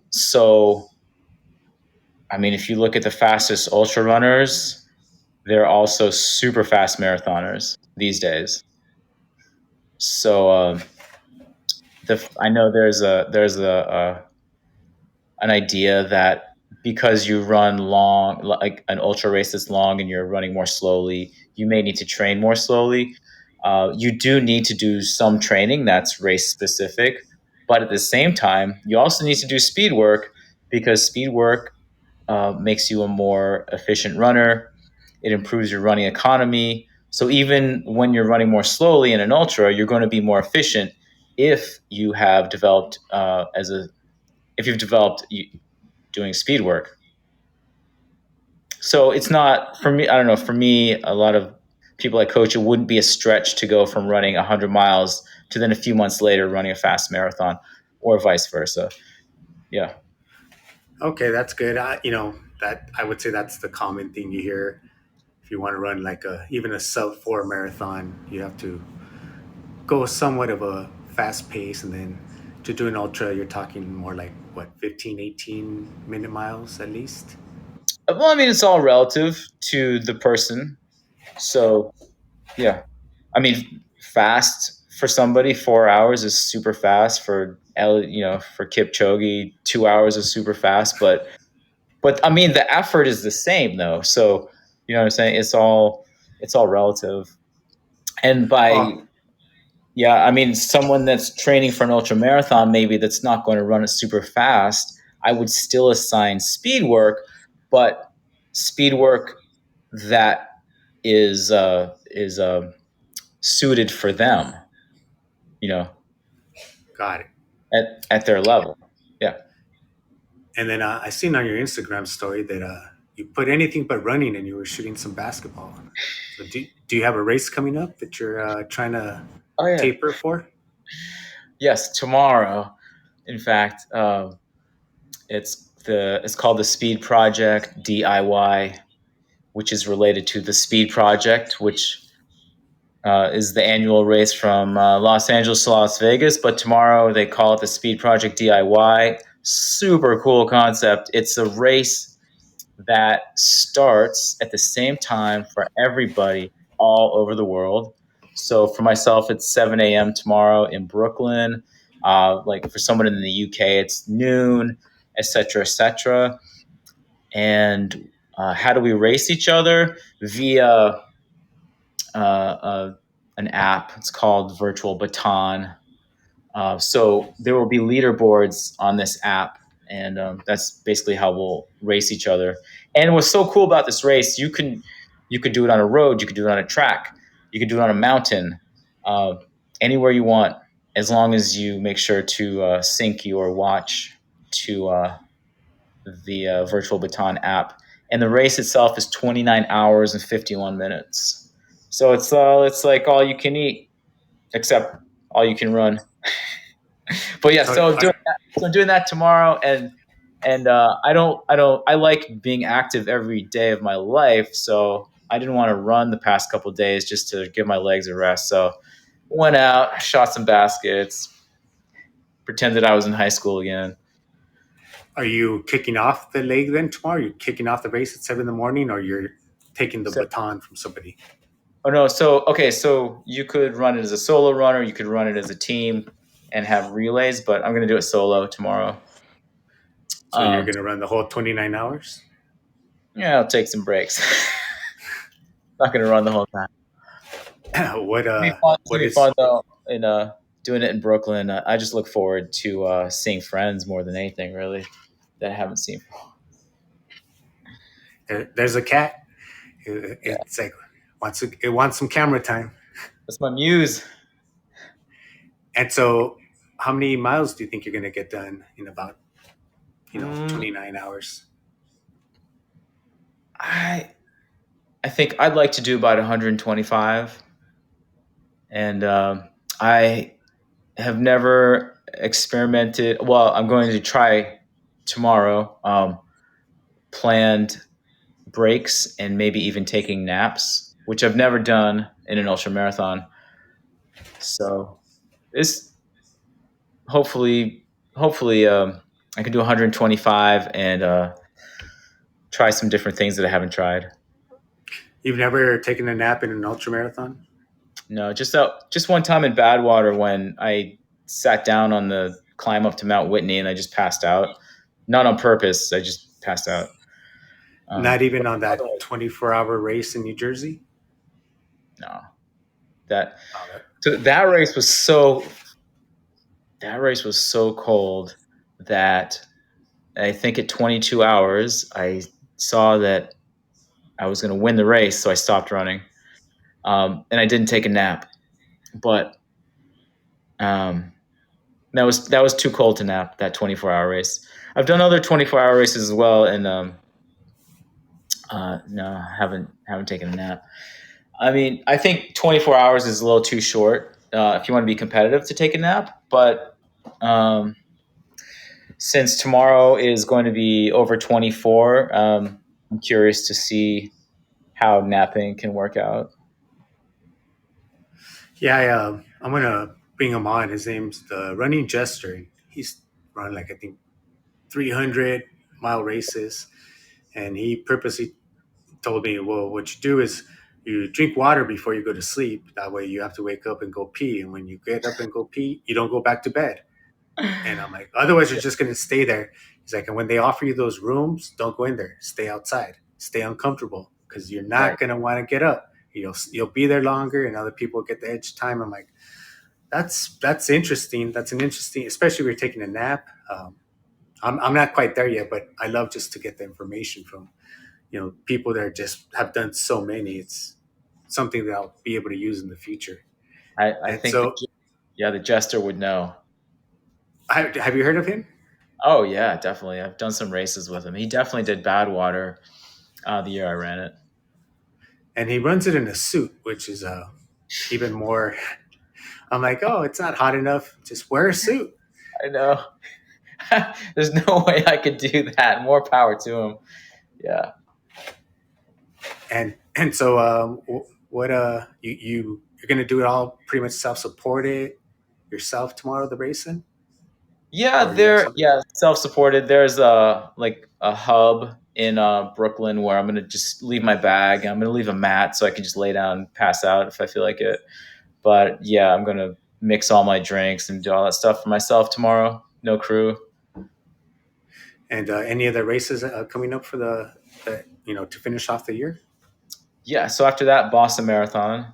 So, I mean, if you look at the fastest ultra runners, they're also super fast marathoners these days. So I know there's an idea that because you run long, like an ultra race that's long, and you're running more slowly, you may need to train more slowly. You do need to do some training that's race specific, but at the same time, you also need to do speed work because speed work makes you a more efficient runner. It improves your running economy. So even when you're running more slowly in an ultra, you're going to be more efficient if you have developed if you've developed doing speed work. So it's not for me. I don't know. For me, a lot of people I coach, it wouldn't be a stretch to go from running 100 miles to then a few months later running a fast marathon, or vice versa. Yeah. Okay, that's good. That I would say that's the common thing you hear. If you want to run like a even a sub 4 marathon, you have to go somewhat of a fast pace, and then to do an ultra, you're talking more like what 15, 18-minute miles at least. Well, I mean, it's all relative to the person. So yeah, I mean, fast for somebody, 4 hours is super fast. For Kipchoge, 2 hours is super fast. But I mean, the effort is the same though. So you know what I'm saying? It's all relative. And by Oh, yeah, I mean, someone that's training for an ultra marathon, maybe that's not going to run it super fast, I would still assign speed work, but speed work that is suited for them, you know, got it. at their level. Yeah. And then I seen on your Instagram story that you put anything but running, and you were shooting some basketball. So do you have a race coming up that you're trying to Oh yeah. taper for? Yes, tomorrow. In fact, it's called the Speed Project DIY, which is related to the Speed Project, which is the annual race from Los Angeles to Las Vegas. But tomorrow they call it the Speed Project DIY. Super cool concept. It's a race that starts at the same time for everybody all over the world. So for myself, it's 7 a.m. tomorrow in Brooklyn. Like for someone in the UK, it's noon, etc., etc. And how do we race each other? Via an app. It's called Virtual Baton. So there will be leaderboards on this app, and that's basically how we'll race each other. And what's so cool about this race, you could do it on a road, you could do it on a track, you could do it on a mountain, uh, anywhere you want, as long as you make sure to sync your watch to the Virtual Baton app. And the race itself is 29 hours and 51 minutes. So it's like all you can eat, except all you can run. But yeah, Are, so are, doing that tomorrow, and I like being active every day of my life, so I didn't want to run the past couple of days just to give my legs a rest. So Went out, shot some baskets, pretended I was in high school again. Are you kicking off the leg then tomorrow? Are you kicking off the race at 7 in the morning, or you're taking the So, baton from somebody? oh no, so okay, so you could run it as a solo runner, you could run it as a team and have relays, but I'm gonna do it solo tomorrow. So you're Um, going to run the whole 29 hours? yeah, I'll take some breaks. Not gonna run the whole time. what It's gonna be fun. It's what gonna be is fun though. And doing it in Brooklyn, I just look forward to seeing friends more than anything, really, that I haven't seen. there's a cat. Yeah, It's like it wants some camera time. that's my muse. And so, how many miles do you think you're going to get done in about Mm, 29 hours? I I think I'd like to do about 125, and I have never experimented. Well, I'm going to try tomorrow. Planned breaks and maybe even taking naps, which I've never done in an ultra marathon. So this hopefully I can do 125 and try some different things that I haven't tried. You've never taken a nap in an ultra marathon? No, just one time in Badwater when I sat down on the climb up to Mount Whitney and I just passed out. Not on purpose. I just passed out. Not even But on that otherwise, 24-hour race in New Jersey? no. That Oh, that, so that race was so cold that I think at 22 hours I saw that I was going to win the race, so I stopped running. And I didn't take a nap, but um, that was too cold to nap. That 24-hour race. I've done other 24-hour races as well, and no, haven't taken a nap. I mean, I think 24 hours is a little too short if you want to be competitive to take a nap. But um, since tomorrow is going to be over 24, I'm curious to see how napping can work out. yeah, I'm gonna bring him on. His name's the Running Jester. He's run like I think 300-mile races, and he purposely told me, well, what you do is you drink water before you go to sleep. That way you have to wake up and go pee. And when you get up and go pee, you don't go back to bed. And I'm like, otherwise you're just going to stay there. He's like, and when they offer you those rooms, don't go in there. Stay outside. Stay uncomfortable because you're not Right. going to want to get up. You'll be there longer, and other people get the edge time. I'm like, that's interesting. That's an interesting, especially if you're taking a nap. I'm not quite there yet, but I love just to get the information from people that just have done so many. It's something that I'll be able to use in the future. I And think so, the jester would know. have you heard of him? Oh yeah, definitely. I've done some races with him. He definitely did Badwater the year I ran it. And he runs it in a suit, which is even more. I'm like, oh, it's not hot enough. Just wear a suit. I know. There's no way I could do that. More power to him. Yeah. And so, what you're gonna do it all pretty much self-supported yourself tomorrow, the racing, Yeah, or you have they're something? yeah self-supported. There's a like a hub in Brooklyn where I'm gonna just leave my bag. I'm gonna leave a mat so I can just lay down and pass out if I feel like it. But yeah, I'm gonna mix all my drinks and do all that stuff for myself tomorrow. No crew. And any other races coming up for to finish off the year? Yeah. So after that, Boston Marathon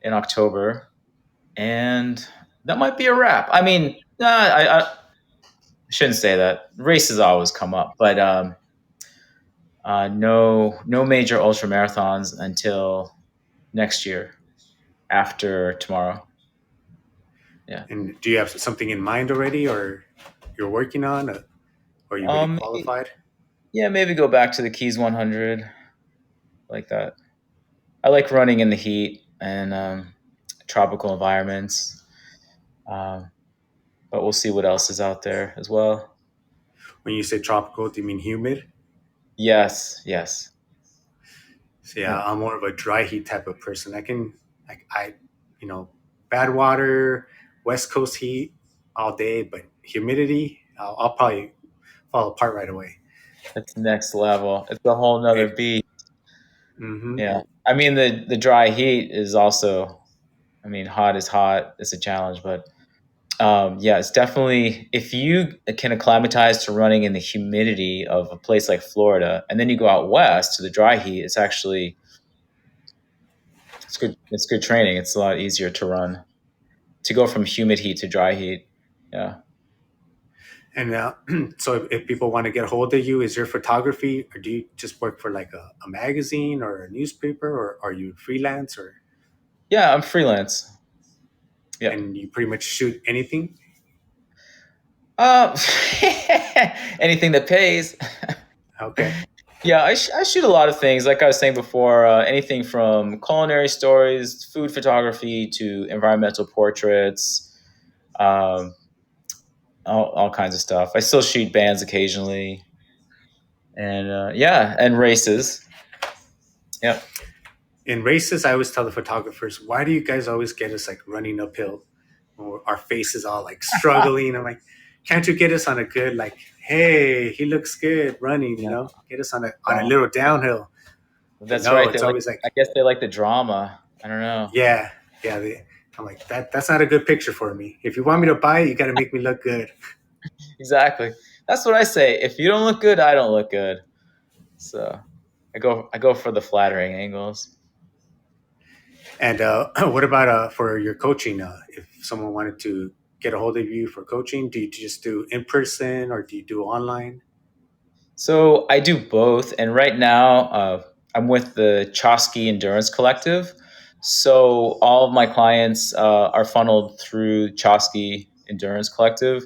in October, and that might be a wrap. I mean, I shouldn't say that. Races always come up, but no major ultra marathons until next year after tomorrow. Yeah. And do you have something in mind already, or you're working on, or are you already Maybe, qualified? yeah, maybe go back to the Keys 100 like that. I like running in the heat and tropical environments, um, but we'll see what else is out there as well. When you say tropical, do you mean humid? Yes, yes. So yeah, Yeah. I'm more of a dry heat type of person. I can, I you know, bad water, West Coast heat all day, but humidity, I'll probably fall apart right away. It's next level. It's a whole nother It, beat. hmm Yeah. I mean, the dry heat is also, I mean, hot is hot. It's a challenge, but yeah, it's definitely, if you can acclimatize to running in the humidity of a place like Florida, and then you go out west to the dry heat, it's actually, it's good. It's good training. It's a lot easier to run, to go from humid heat to dry heat. Yeah. And so if people want to get a hold of you, is your photography, or do you just work for like a magazine or a newspaper, or are you freelance, or Yeah, I'm freelance. Yeah. and you pretty much shoot anything? Uh, anything that pays. Okay. Yeah, I shoot a lot of things. Like I was saying before, anything from culinary stories, food photography, to environmental portraits, um, all kinds of stuff. I still shoot bands occasionally, and yeah, and races. Yep. In races, I always tell the photographers, why do you guys always get us like running uphill, or our faces all like struggling? I'm like, can't you get us on a good, like, hey, he looks good running, Yeah. get us on a Well, little downhill. But that's no, right. They it's like. always like, I guess they like the drama. I don't know. yeah, yeah. I'm like, that's not a good picture for me. If you want me to buy it, you got to make me look good. Exactly. That's what I say. If you don't look good, I don't look good. So I go for the flattering angles. And what about for your coaching? If someone wanted to get a hold of you for coaching, do you just do in person or do you do online? So I do both, and right now I'm with the Chosky Endurance Collective. So all of my clients are funneled through Chosky Endurance Collective,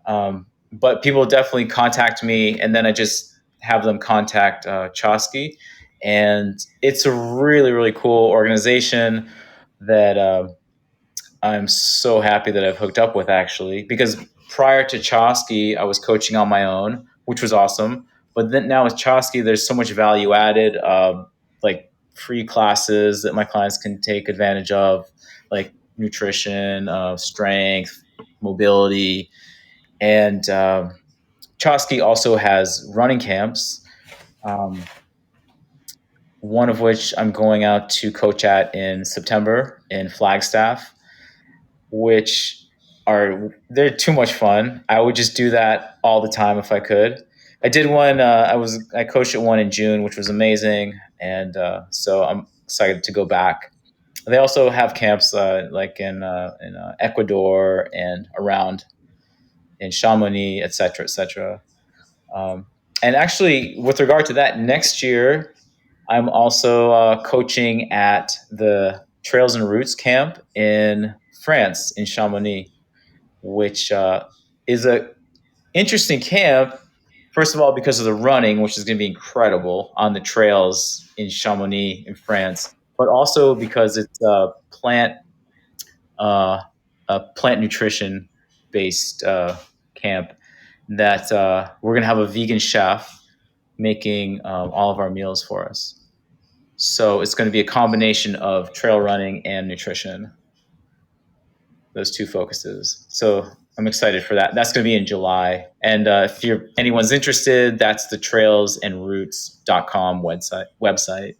but people definitely contact me, and then I just have them contact Chosky, and it's a really really cool organization that I'm so happy that I've hooked up with, actually, because prior to Chosky, I was coaching on my own, which was awesome. But then now with Chosky, there's so much value added, like free classes that my clients can take advantage of, like nutrition, strength, mobility, and Chosky also has running camps. Um, one of which I'm going out to coach at in September in Flagstaff, which are, they're too much fun. I would just do that all the time if I could. I did one. I coached at one in June, which was amazing, and so I'm excited to go back. They also have camps like in Ecuador and around in Chamonix, et cetera, et cetera. Um, and actually, with regard to that, next year I'm also coaching at the Trails and Roots camp in France in Chamonix, which is a interesting camp. First of all, because of the running, which is going to be incredible on the trails in Chamonix in France, but also because it's uh, a plant nutrition based camp that we're going to have a vegan chef making all of our meals for us. So it's going to be a combination of trail running and nutrition, those two focuses. So I'm excited for that. That's going to be in July. And if you're anyone's interested, that's the trailsandroots.com website.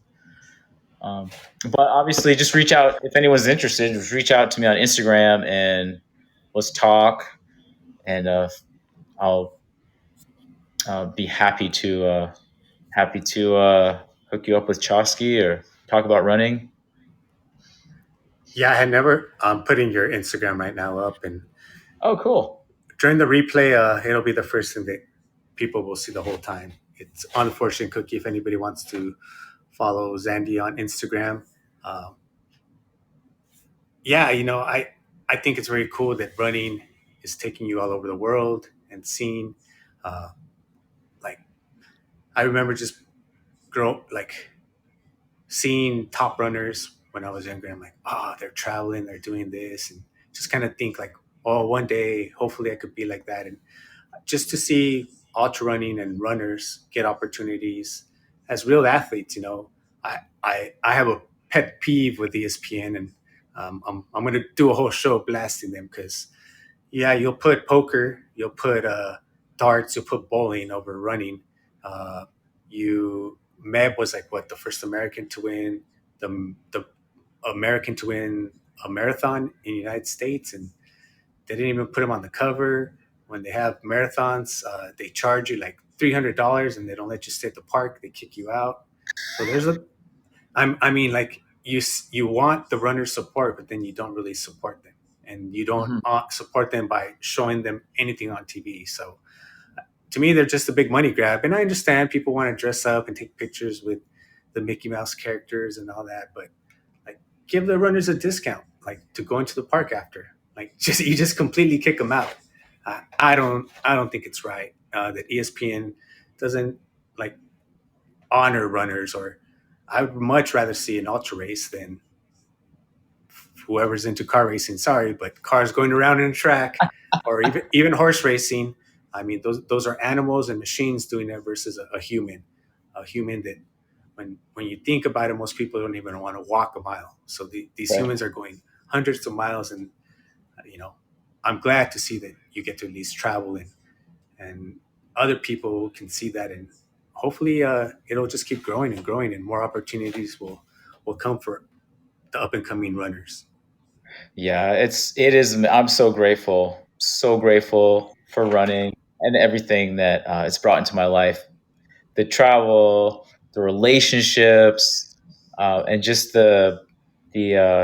But obviously, just reach out if anyone's interested. Just reach out to me on Instagram and let's talk. And I'll be happy to hook you up with Chosky or talk about running. Yeah, I had never putting your Instagram right now up, and Oh, cool. during the replay, it'll be the first thing that people will see the whole time. It's unfortunate cookie if anybody wants to follow Zandy on Instagram. Um, yeah, I think it's very cool that running is taking you all over the world and seeing, uh, like, I remember just like seeing top runners when I was younger. I'm like, oh, they're traveling, they're doing this, and just kind of think like, oh, one day, hopefully, I could be like that. And just to see ultra running and runners get opportunities as real athletes, I have a pet peeve with ESPN, and I'm gonna do a whole show blasting them because yeah, you'll put poker, you'll put darts, you'll put bowling over running. You Meb was like what the first American to win the American to win a marathon in the United States, and they didn't even put him on the cover. When they have marathons, they charge you like $300, and they don't let you stay at the park. They kick you out. So there's a I mean, like you want the runners support, but then you don't really support them, and you don't Mhm. support them by showing them anything on TV. So to me, they're just a big money grab, and I understand people want to dress up and take pictures with the Mickey Mouse characters and all that, but like give the runners a discount, like to go into the park after. Like just you just completely kick them out. I don't think it's right that ESPN doesn't like honor runners, or I would much rather see an ultra race than whoever's into car racing. Sorry, but cars going around in a track, or even horse racing. I mean, those are animals and machines doing it versus a human that when you think about it, most people don't even want to walk a mile. So these Right. humans are going hundreds of miles, and you know, I'm glad to see that you get to at least travel and other people can see that, and hopefully it'll just keep growing and growing, and more opportunities will come for the up and coming runners. Yeah, it is. I'm so grateful for running and everything that it's brought into my life. The travel, the relationships, and just the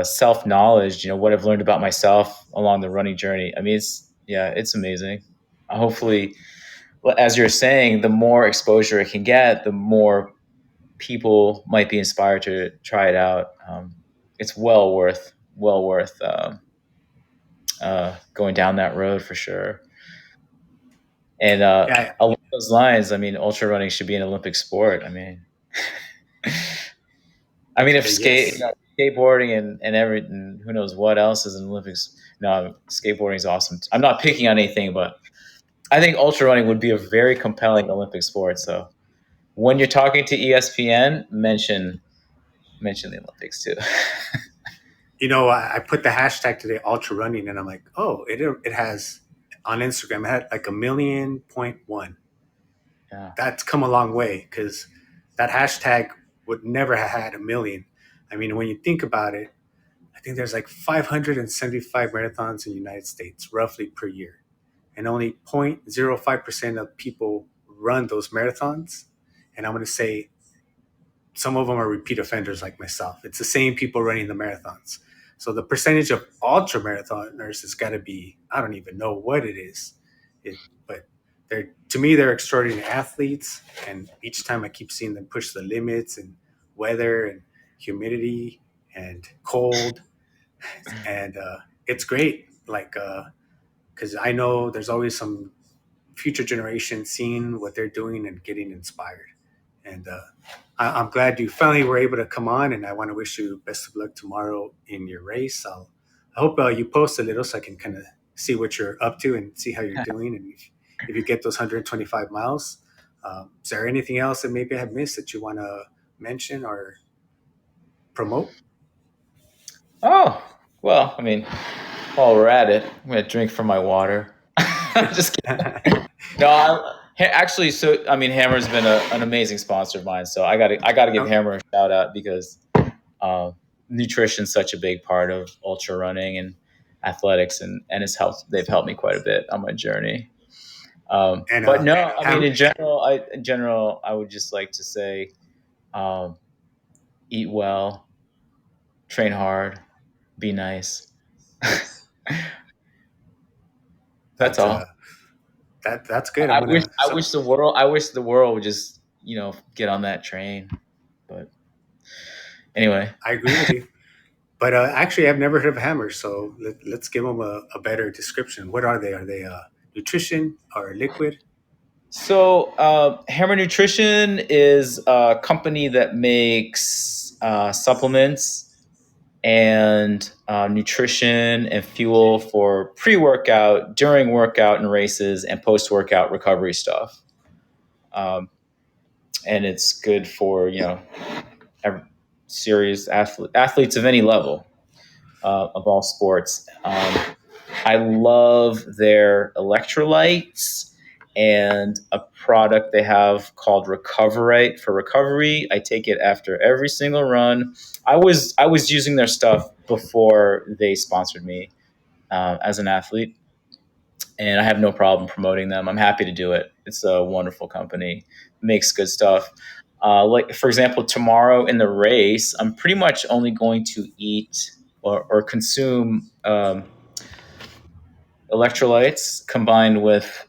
self knowledge. You know what I've learned about myself along the running journey. I mean, it's amazing. Hopefully, well, as you're saying, the more exposure it can get, the more people might be inspired to try it out. It's well worth going down that road for sure. And Yeah, along those lines, I mean, ultra running should be an Olympic sport. I mean, if yes. skateboarding and everything, who knows what else is in the Olympics? No, skateboarding is awesome. I'm not picking on anything, but I think ultra running would be a very compelling Olympic sport. So when you're talking to ESPN, mention the Olympics too. I put the hashtag today, ultra running, and I'm like, oh, it has on Instagram, it had like 1,000,000.1. Yeah. That's come a long way because that hashtag would never have had a million. I mean, when you think about it, I think there's like 575 marathons in the United States, roughly per year, and only 0.05% of people run those marathons. And I'm going to say some of them are repeat offenders like myself. It's the same people running the marathons. So the percentage of ultra marathoners has got to be, I don't even know what it is. But to me, they're extraordinary athletes. And each time I keep seeing them push the limits and weather and humidity and cold. And it's great. Like, because I know there's always some future generation seeing what they're doing and getting inspired. And I'm glad you finally were able to come on, and I want to wish you best of luck tomorrow in your race. I hope you post a little so I can kind of see what you're up to and see how you're doing, and if you get those 125 miles. Is there anything else that maybe I have missed that you want to mention or promote? Oh well, I mean, while we're at it, I'm gonna drink from my water. Just No, actually, so I mean, Hammer's been an amazing sponsor of mine. So I gotta give No, Hammer a shout out because uh, nutrition's such a big part of ultra running and athletics, and they've helped me quite a bit on my journey. and But no, I mean, Ham, in general, I would just like to say, um, eat well, train hard, be nice. That's that's all. that's good. I'm gonna I wish the world would just get on that train. But anyway. I agree with you. But actually, I've never heard of hammers, so let's give them a better description. What are they? Are they nutrition or liquid? So, Hammer Nutrition is a company that makes supplements and nutrition and fuel for pre workout, during workout and races, and post workout recovery stuff. Um, and it's good for, serious athletes of any level. of all sports. I love their electrolytes and a product they have called Recoverite for recovery. I take it after every single run. I was using their stuff before they sponsored me as an athlete, and I have no problem promoting them. I'm happy to do it. It's a wonderful company, makes good stuff. Like for example, tomorrow in the race, I'm pretty much only going to eat or consume electrolytes combined with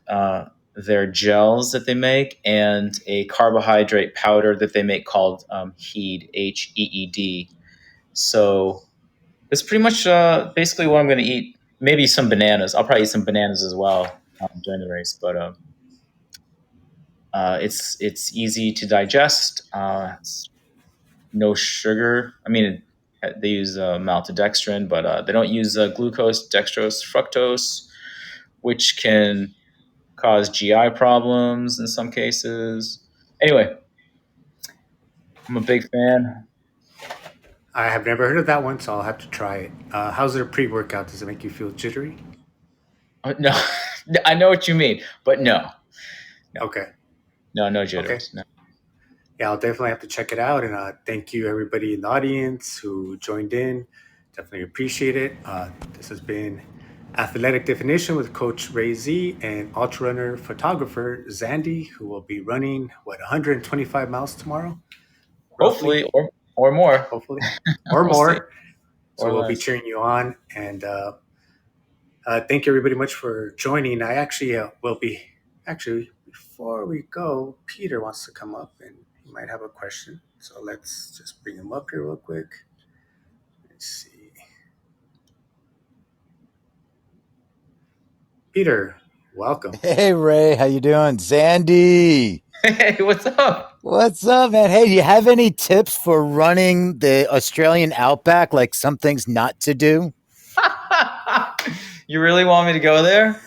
their gels that they make and a carbohydrate powder that they make called HEED, HEED. So that's pretty much basically what I'm going to eat. Maybe some bananas. I'll probably eat some bananas as well during the race, but it's easy to digest. It's no sugar. I mean, they use maltodextrin, but they don't use glucose, dextrose, fructose, which can cause GI problems in some cases. Anyway, I'm a big fan. I have never heard of that one, so I'll have to try it. How's their pre-workout? Does it make you feel jittery? No, I know what you mean, but no, no, Okay. no Okay. jitters. No. Yeah, I'll definitely have to check it out. And thank you, everybody in the audience who joined in. Definitely appreciate it. This has been Athletic Definition with Coach Ray Z and ultra runner photographer Zandy, who will be running, 125 miles tomorrow, roughly, Hopefully, or more. hopefully, or We'll see, more. So or we'll be less. cheering you on. And thank you, everybody, much for joining. I actually will be, actually, before we go, Peter wants to come up and he might have a question. So let's just bring him up here real quick. Let's see. Peter, welcome. Hey Ray, how you doing? Zandy. Hey, what's up? What's up, man? Hey, do you have any tips for running the Australian outback, like some things not to do? You really want me to go there?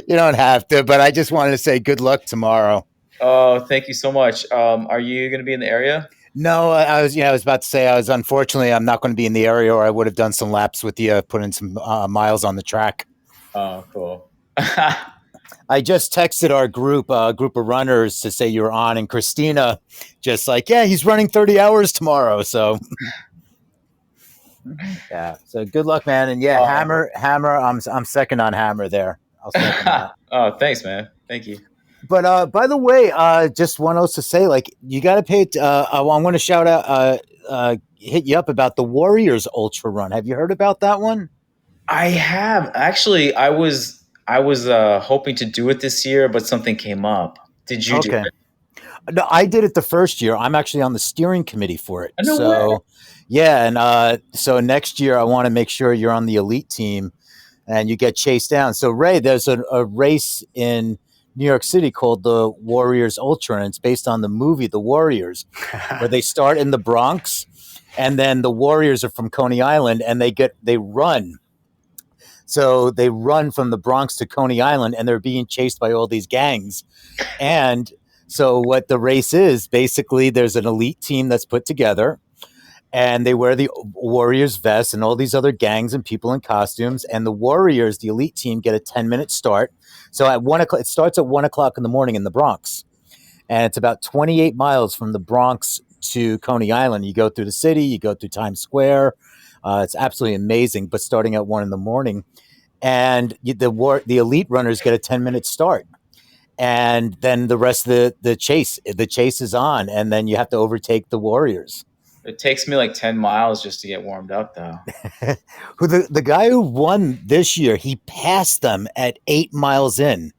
You don't have to, but I just wanted to say good luck tomorrow. Oh, thank you so much. Are you going to be in the area? No, I was about to say unfortunately, I'm not going to be in the area, or I would have done some laps with you, put in some miles on the track. Oh, cool. I just texted our group of runners to say you were on, and Christina just like, yeah, he's running 30 hours tomorrow. So yeah, so good luck, man. And yeah, Oh, Hammer. I'm second on Hammer there. I'll second that. oh, thanks, man. Thank you. But by the way, just one else to say, like you got to pay. I want to shout out, hit you up about the Warriors Ultra Run. Have you heard about that one? I have actually. I was hoping to do it this year, but something came up. Did you do Okay. it? No, I did it the first year. I'm actually on the steering committee for it. No way. So yeah, and so next year I want to make sure you're on the elite team and you get chased down. So Ray, there's a race in New York City called the Warriors Ultra, and it's based on the movie The Warriors, where they start in the Bronx, and then the Warriors are from Coney Island, and they run. So they run from the Bronx to Coney Island, and they're being chased by all these gangs. And so what the race is, basically, there's an elite team that's put together, and they wear the Warriors vests and all these other gangs and people in costumes. And the Warriors, the elite team, get a 10-minute start. So at 1 o'clock, it starts at 1 o'clock in the morning in the Bronx, and it's about 28 miles from the Bronx to Coney Island. You go through the city, you go through Times Square. It's absolutely amazing. But starting at 1 in the morning, and the elite runners get a 10-minute start, and then the rest of the chase is on, and then you have to overtake the Warriors. It takes me like 10 miles just to get warmed up, though. Who the guy who won this year, he passed them at 8 miles in.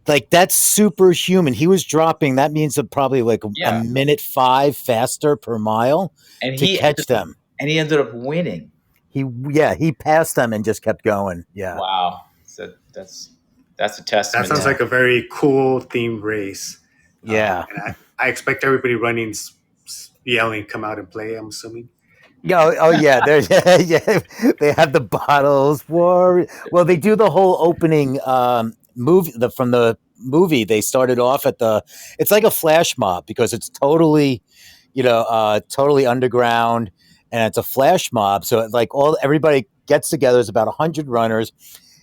Like that's superhuman. He was dropping. That means probably like a Yeah, minute 5 faster per mile and to he ended catch them. and he ended up winning. He passed them and just kept going. Yeah, Wow, so that's a That testament sounds to. yeah, like a very cool themed race. yeah. And I expect everybody running, yelling, come out and play, I'm assuming. Yeah, oh yeah, there's yeah, they have the bottles. Well, they do the whole opening from the movie. They started off at the. It's like a flash mob because it's totally totally underground, and it's a flash mob. So like everybody gets together. There's about 100 runners,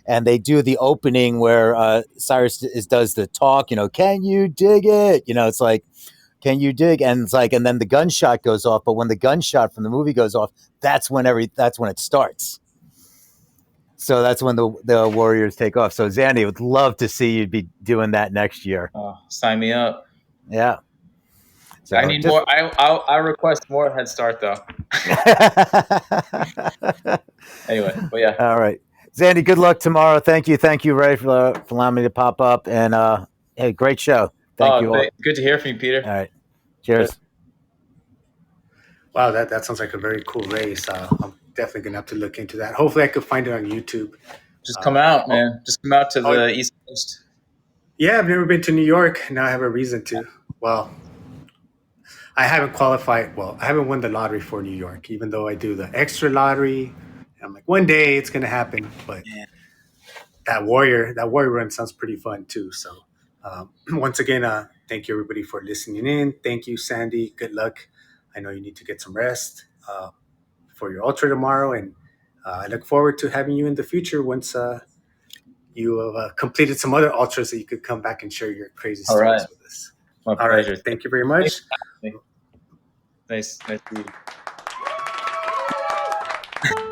and they do the opening where Cyrus does the talk. Can you dig it? It's like, can you dig? And it's like, and then the gunshot goes off. But when the gunshot from the movie goes off, that's when it starts. So that's when the Warriors take off. So Zandy, would love to see you be doing that next year. Oh, sign me up. Yeah. So I need more. I request more Head Start though. Anyway, but yeah. All right, Zandy. Good luck tomorrow. Thank you, Ray, for allowing me to pop up. And hey, great show. Thank you all. Good to hear from you, Peter. All right. Cheers. Wow, that sounds like a very cool race. I'm definitely gonna have to look into that. Hopefully, I could find it on YouTube. Just come out, man. Just come out to the East Coast. Yeah, I've never been to New York. Now I have a reason to. Well, I haven't qualified. Well, I haven't won the lottery for New York, even though I do the extra lottery. I'm like, one day it's gonna happen. But that warrior run sounds pretty fun too. So once again, thank you everybody for listening in. Thank you, Sandy. Good luck. I know you need to get some rest for your ultra tomorrow, and I look forward to having you in the future once you have completed some other ultras that you could come back and share your crazy stories with us. My pleasure. Right. Thank you very much. Nice to meet you.